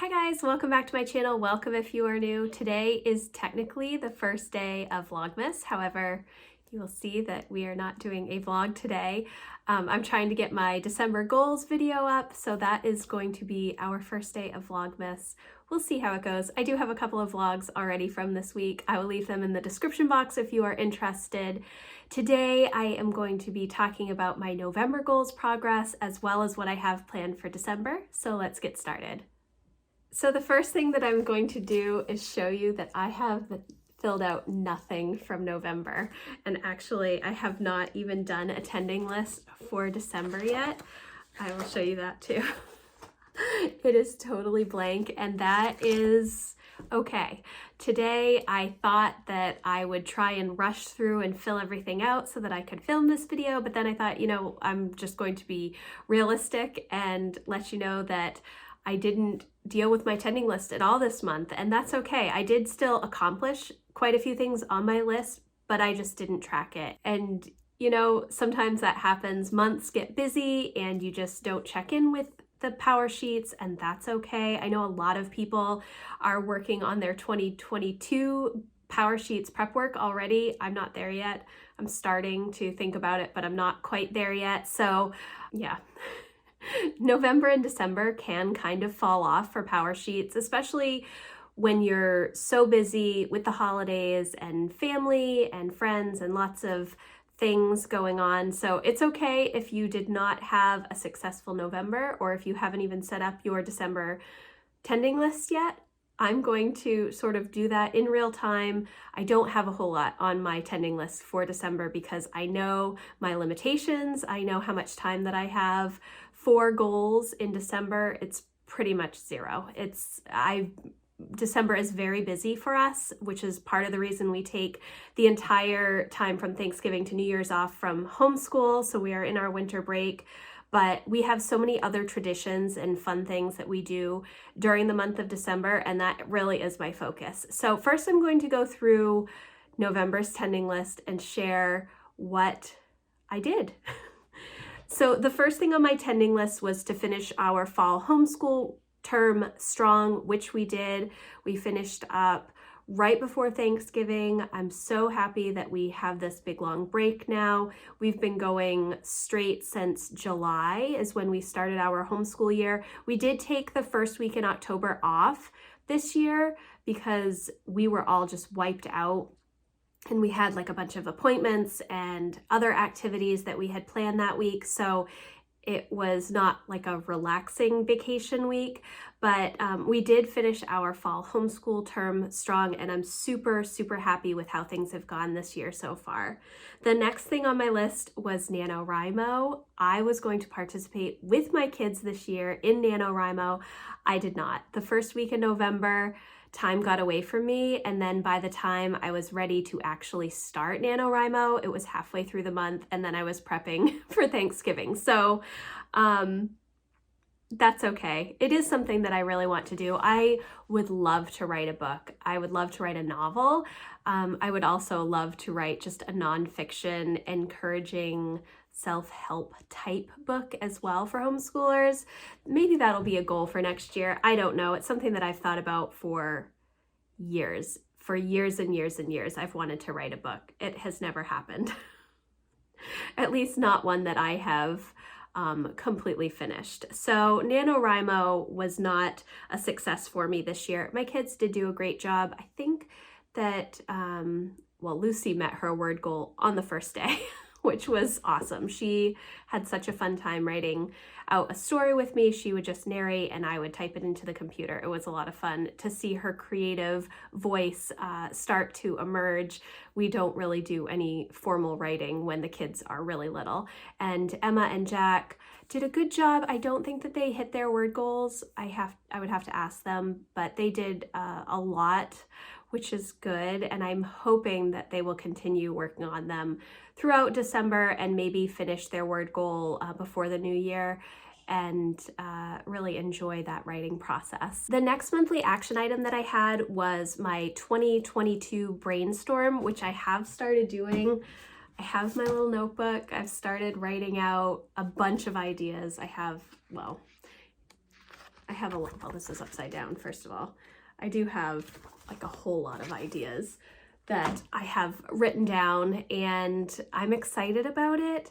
Hi guys, welcome back to my channel. Welcome if you are new. Today is technically the first day of Vlogmas. However, you will see that we are not doing a vlog today. I'm trying to get my December goals video up, so that is going to be our first day of Vlogmas. We'll see how it goes. I do have a couple of vlogs already from this week. I will leave them in the description box if you are interested. Today I am going to be talking about my November goals progress as well as what I have planned for December. So let's get started. So the first thing that I'm going to do is show you that I have filled out nothing from November. And actually, I have not even done a attending list for December yet. I will show you that too. It is totally blank, and that is okay. Today, I thought that I would try and rush through and fill everything out so that I could film this video, but then I thought, you know, I'm just going to be realistic and let you know that I didn't deal with my attending list at all this month, and that's okay. I did still accomplish quite a few things on my list, but I just didn't track it. And you know, sometimes that happens. Months get busy and you just don't check in with the power sheets, and that's okay. I know a lot of people are working on their 2022 power sheets prep work already. I'm not there yet. I'm starting to think about it, but I'm not quite there yet. So yeah. November and December can kind of fall off for power sheets, especially when you're so busy with the holidays and family and friends and lots of things going on. So it's okay if you did not have a successful November, or if you haven't even set up your December attending list yet. I'm going to sort of do that in real time. I don't have a whole lot on my attending list for December because I know my limitations. I know how much time that I have for goals in December. It's pretty much zero. December is very busy for us, which is part of the reason we take the entire time from Thanksgiving to New Year's off from homeschool. So we are in our winter break. But we have so many other traditions and fun things that we do during the month of December, and that really is my focus. So first I'm going to go through November's attending list and share what I did. So the first thing on my attending list was to finish our fall homeschool term strong, which we did. We finished up right before Thanksgiving. I'm so happy that we have this big long break now. We've been going straight since July is when we started our homeschool year. We did take the first week in October off this year because we were all just wiped out, and we had like a bunch of appointments and other activities that we had planned that week. So it was not like a relaxing vacation week, but we did finish our fall homeschool term strong, and I'm super, super happy with how things have gone this year so far. The next thing on my list was Nanowrimo. I was going to participate with my kids this year in Nanowrimo. I did not. The first week in November, time got away from me, and then by the time I was ready to actually start Nanowrimo, it was halfway through the month, and then I was prepping for Thanksgiving. So that's okay. It is something that I really want to do. I would love to write a book. I would love to write a novel. I would also love to write just a nonfiction, encouraging self-help type book as well for homeschoolers. Maybe that'll be a goal for next year. I don't know. It's something that I've thought about for years. For years and years and years, I've wanted to write a book. It has never happened. At least not one that I have completely finished. So Nanowrimo was not a success for me this year. My kids did do a great job. I think that, well, Lucy met her word goal on the first day, which was awesome. She had such a fun time writing out a story with me. She would just narrate and I would type it into the computer. It was a lot of fun to see her creative voice start to emerge. We don't really do any formal writing when the kids are really little. And Emma and Jack did a good job. I don't think that they hit their word goals. I would have to ask them, but they did a lot, which is good. And I'm hoping that they will continue working on them throughout December and maybe finish their word goal before the new year, and really enjoy that writing process. The next monthly action item that I had was my 2022 Brainstorm, which I have started doing. I have my little notebook. I've started writing out a bunch of ideas. I have, well, I have a lot, well, this is upside down, first of all. I do have like a whole lot of ideas that I have written down, and I'm excited about it.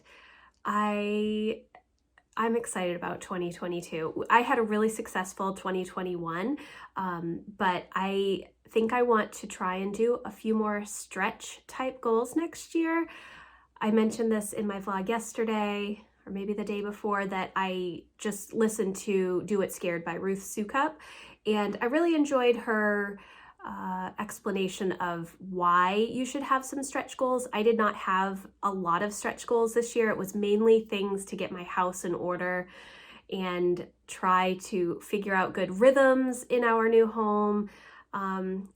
I'm excited about 2022. I had a really successful 2021, but I think I want to try and do a few more stretch type goals next year. I mentioned this in my vlog yesterday, or maybe the day before, that I just listened to Do It Scared by Ruth Soukup, and I really enjoyed her explanation of why you should have some stretch goals. I did not have a lot of stretch goals this year. It was mainly things to get my house in order and try to figure out good rhythms in our new home,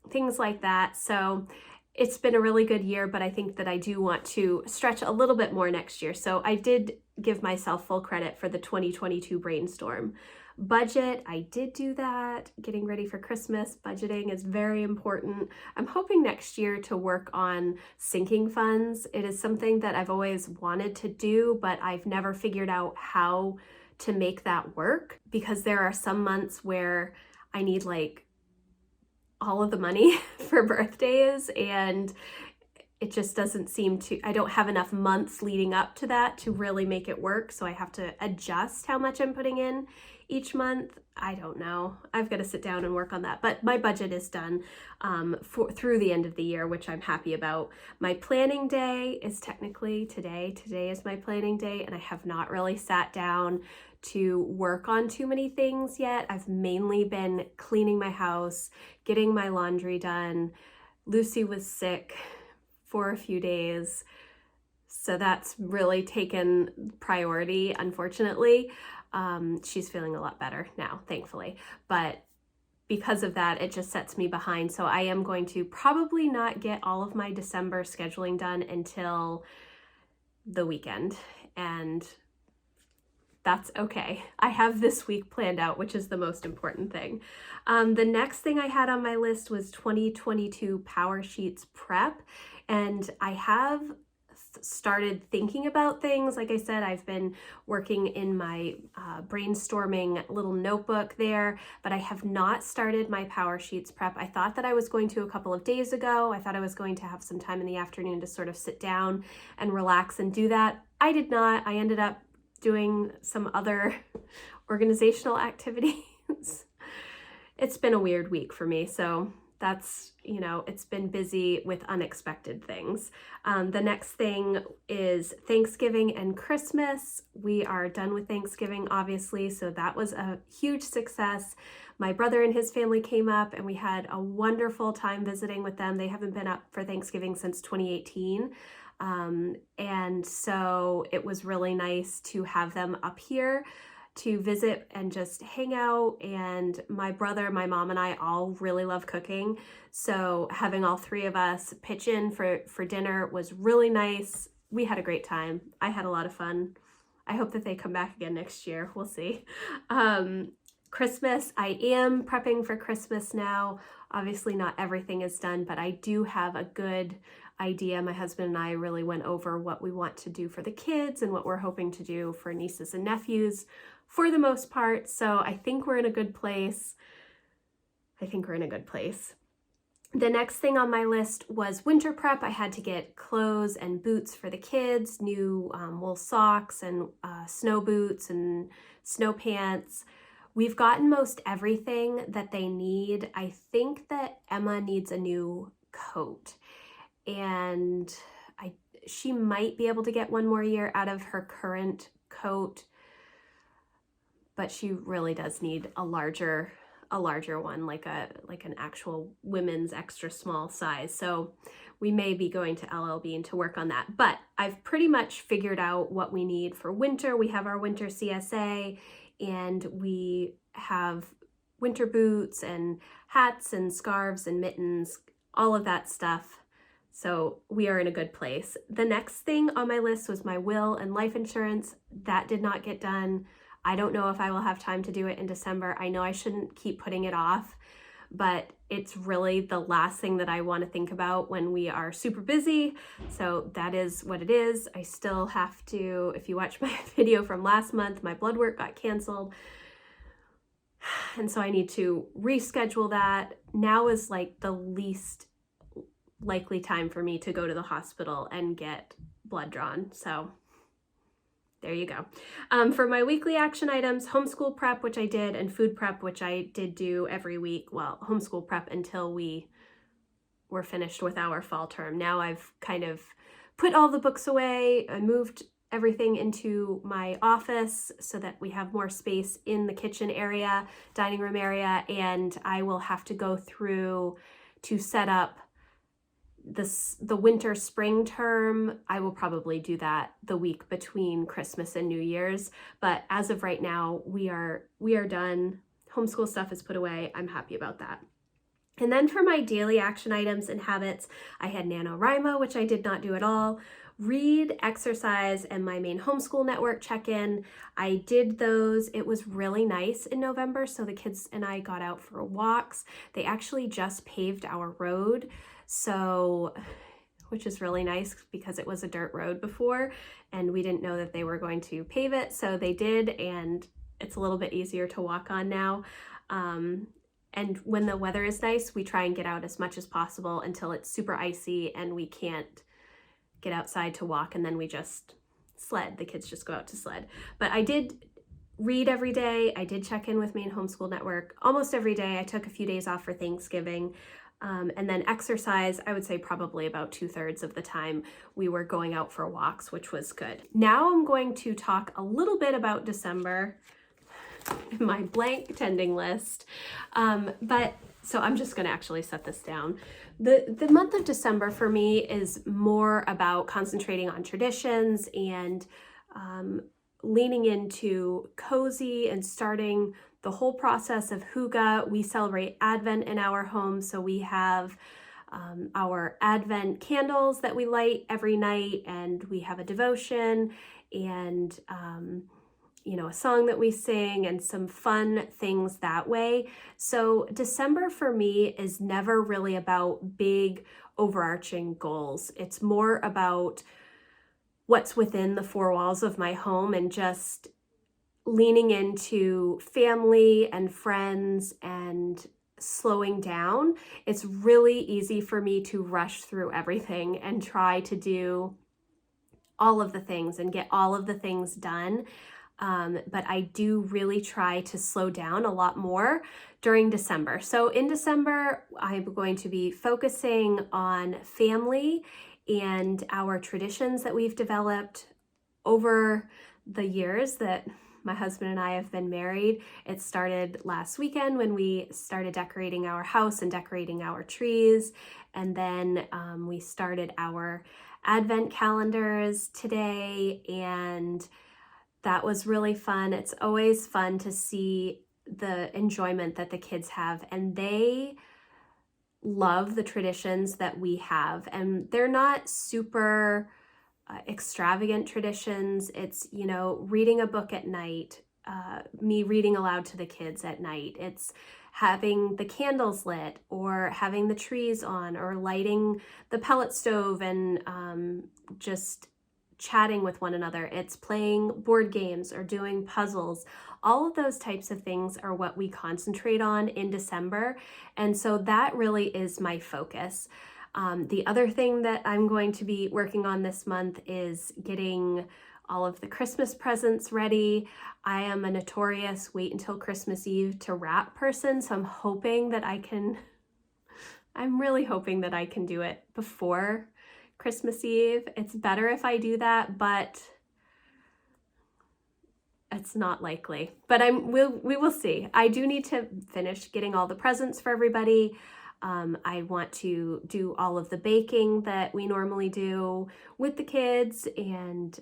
things like that. So it's been a really good year, but I think that I do want to stretch a little bit more next year. So I did give myself full credit for the 2022 Brainstorm. Budget, I did do that. Getting ready for Christmas, budgeting is very important. I'm hoping next year to work on sinking funds. It is something that I've always wanted to do, but I've never figured out how to make that work, because there are some months where I need like all of the money for birthdays, and it just doesn't seem to, I don't have enough months leading up to that to really make it work. So I have to adjust how much I'm putting in each month. I don't know. I've got to sit down and work on that. But my budget is done through the end of the year, which I'm happy about. My planning day is technically today. Today is my planning day, and I have not really sat down to work on too many things yet. I've mainly been cleaning my house, getting my laundry done. Lucy was sick for a few days, so that's really taken priority, unfortunately. She's feeling a lot better now, thankfully, but because of that, it just sets me behind. So I am going to probably not get all of my December scheduling done until the weekend, and that's okay. I have this week planned out, which is the most important thing. The next thing I had on my list was 2022 Power Sheets prep, and I have started thinking about things. Like I said, I've been working in my brainstorming little notebook there, but I have not started my Power Sheets prep. I thought that I was going to a couple of days ago. I thought I was going to have some time in the afternoon to sort of sit down and relax and do that. I did not. I ended up doing some other organizational activities. It's been a weird week for me, so that's, you know, it's been busy with unexpected things. The next thing is Thanksgiving and Christmas. We are done with Thanksgiving, obviously, so that was a huge success. My brother and his family came up, and we had a wonderful time visiting with them. They haven't been up for Thanksgiving since 2018. And so it was really nice to have them up here to visit and just hang out. And my brother, my mom, and I all really love cooking. So having all three of us pitch in for dinner was really nice. We had a great time. I had a lot of fun. I hope that they come back again next year. We'll see. Christmas, I am prepping for Christmas now. Obviously not everything is done, but I do have a good idea. My husband and I really went over what we want to do for the kids and what we're hoping to do for nieces and nephews for the most part. So I think we're in a good place. The next thing on my list was winter prep. I had to get clothes and boots for the kids, new wool socks and snow boots and snow pants. We've gotten most everything that they need. I think that Emma needs a new coat, and she might be able to get one more year out of her current coat, but she really does need a larger one, like an actual women's extra small size. So we may be going to LL Bean to work on that, but I've pretty much figured out what we need for winter. We have our winter CSA, and we have winter boots and hats and scarves and mittens, all of that stuff. So we are in a good place. The next thing on my list was my will and life insurance. That did not get done. I don't know if I will have time to do it in December. I know I shouldn't keep putting it off, but it's really the last thing that I want to think about when we are super busy. So that is what it is. I still have to, if you watch my video from last month, my blood work got canceled. And so I need to reschedule that. Now is like the least likely time for me to go to the hospital and get blood drawn. So there you go. For my weekly action items, homeschool prep, which I did, and food prep, which I did do every week. Well, homeschool prep until we were finished with our fall term. Now I've kind of put all the books away. I moved everything into my office so that we have more space in the kitchen area, dining room area, and I will have to go through to set up the winter spring term. I will probably do that the week between Christmas and New Year's, but as of right now, we are done. Homeschool stuff is put away. I'm happy about that. And then for my daily action items and habits, I had Nanowrimo, which I did not do at all, read, exercise, and my main homeschool network check-in. I did those. It was really nice in November, so the kids and I got out for walks. They actually just paved our road, so, which is really nice because it was a dirt road before and we didn't know that they were going to pave it. So they did, and it's a little bit easier to walk on now. And when the weather is nice, we try and get out as much as possible until it's super icy and we can't get outside to walk, and then we just sled. The kids just go out to sled. But I did read every day. I did check in with Maine Homeschool Network almost every day. I took a few days off for Thanksgiving. And then exercise, I would say probably about 2/3 of the time we were going out for walks, which was good. Now I'm going to talk a little bit about December, my blank tending list. So I'm just going to actually set this down. The month of December for me is more about concentrating on traditions and leaning into cozy and starting the whole process of Hygge. We celebrate Advent in our home, so we have our Advent candles that we light every night, and we have a devotion and a song that we sing and some fun things that way. So December for me is never really about big overarching goals. It's more about what's within the four walls of my home and just leaning into family and friends and slowing down. It's really easy for me to rush through everything and try to do all of the things and get all of the things done. But I do really try to slow down a lot more during December. So in December, I'm going to be focusing on family and our traditions that we've developed over the years that my husband and I have been married. It started last weekend when we started decorating our house and decorating our trees. And then we started our Advent calendars today, and that was really fun. It's always fun to see the enjoyment that the kids have, and they love the traditions that we have. And they're not super extravagant traditions. It's, reading a book at night, me reading aloud to the kids at night. It's having the candles lit or having the trees on or lighting the pellet stove and just chatting with one another. It's playing board games or doing puzzles. All of those types of things are what we concentrate on in December. And so that really is my focus. The other thing that I'm going to be working on this month is getting all of the Christmas presents ready. I am a notorious wait until Christmas Eve to wrap person, so I'm really hoping that I can do it before Christmas Eve. It's better if I do that, but it's not likely. But we will see. I do need to finish getting all the presents for everybody. I want to do all of the baking that we normally do with the kids and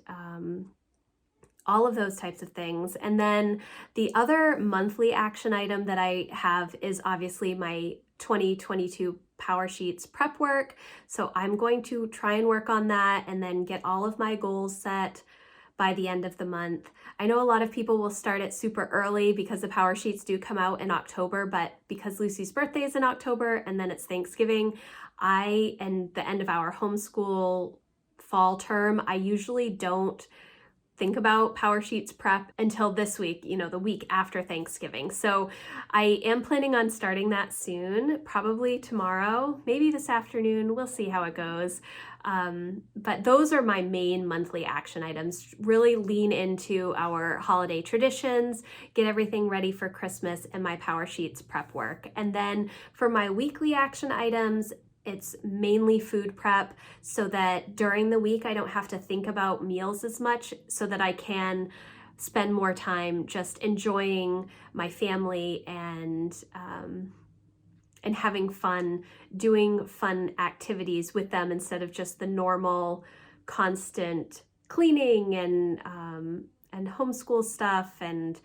all of those types of things. And then the other monthly action item that I have is obviously my 2022 Power Sheets prep work. So I'm going to try and work on that and then get all of my goals set by the end of the month. I know a lot of people will start it super early because the Power Sheets do come out in October, but because Lucy's birthday is in October and then it's Thanksgiving, and the end of our homeschool fall term, I usually don't think about Power Sheets prep until this week, the week after Thanksgiving. So I am planning on starting that soon, probably tomorrow, maybe this afternoon. We'll see how it goes. But those are my main monthly action items. Really lean into our holiday traditions, get everything ready for Christmas, and my Power Sheets prep work. And then for my weekly action items, it's mainly food prep so that during the week I don't have to think about meals as much, so that I can spend more time just enjoying my family and having fun, doing fun activities with them instead of just the normal, constant cleaning and homeschool stuff and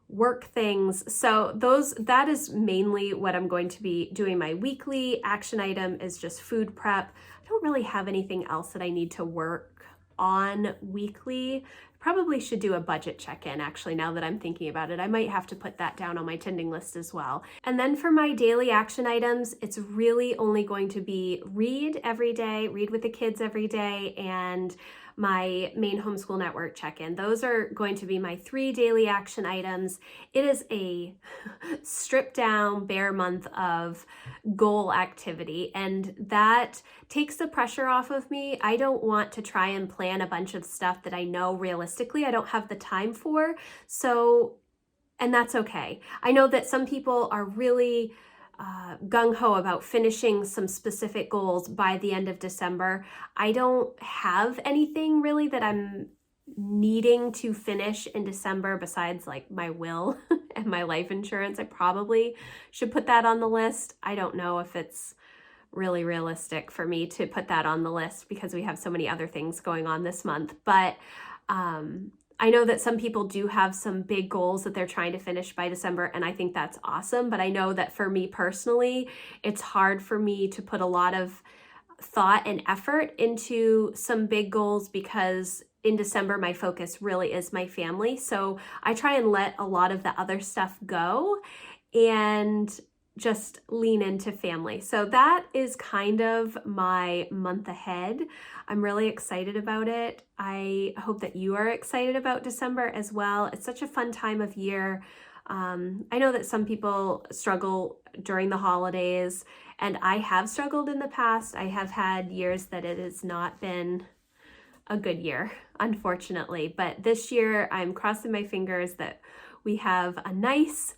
work things. So that is mainly what I'm going to be doing. My weekly action item is just food prep. I don't really have anything else that I need to work on weekly. Probably should do a budget check-in, actually, now that I'm thinking about it. I might have to put that down on my tending list as well. And then for my daily action items, it's really only going to be read every day, read with the kids every day, and my main homeschool network check-in. Those are going to be my 3 daily action items. It is a stripped down bare month of goal activity, and that takes the pressure off of me. I don't want to try and plan a bunch of stuff that I know realistically I don't have the time for. And that's okay. I know that some people are really gung-ho about finishing some specific goals by the end of December. I don't have anything really that I'm needing to finish in December besides like my will and my life insurance. I probably should put that on the list. I don't know if it's really realistic for me to put that on the list because we have so many other things going on this month. But I know that some people do have some big goals that they're trying to finish by December, and I think that's awesome. But I know that for me personally, it's hard for me to put a lot of thought and effort into some big goals because in December, my focus really is my family. So I try and let a lot of the other stuff go and just lean into family. So that is kind of my month ahead. I'm really excited about it. I hope that you are excited about December as well. It's such a fun time of year. I know that some people struggle during the holidays, and I have struggled in the past. I have had years that it has not been a good year, unfortunately. But this year, I'm crossing my fingers that we have a nice,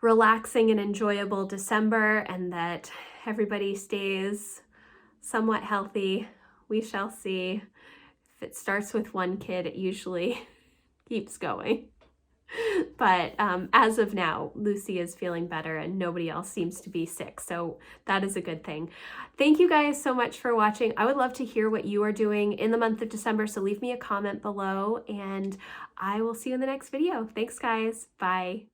relaxing and enjoyable December, and that everybody stays somewhat healthy. We shall see. If it starts with one kid, it usually keeps going. But as of now, Lucy is feeling better and nobody else seems to be sick. So that is a good thing. Thank you guys so much for watching. I would love to hear what you are doing in the month of December. So leave me a comment below and I will see you in the next video. Thanks guys. Bye.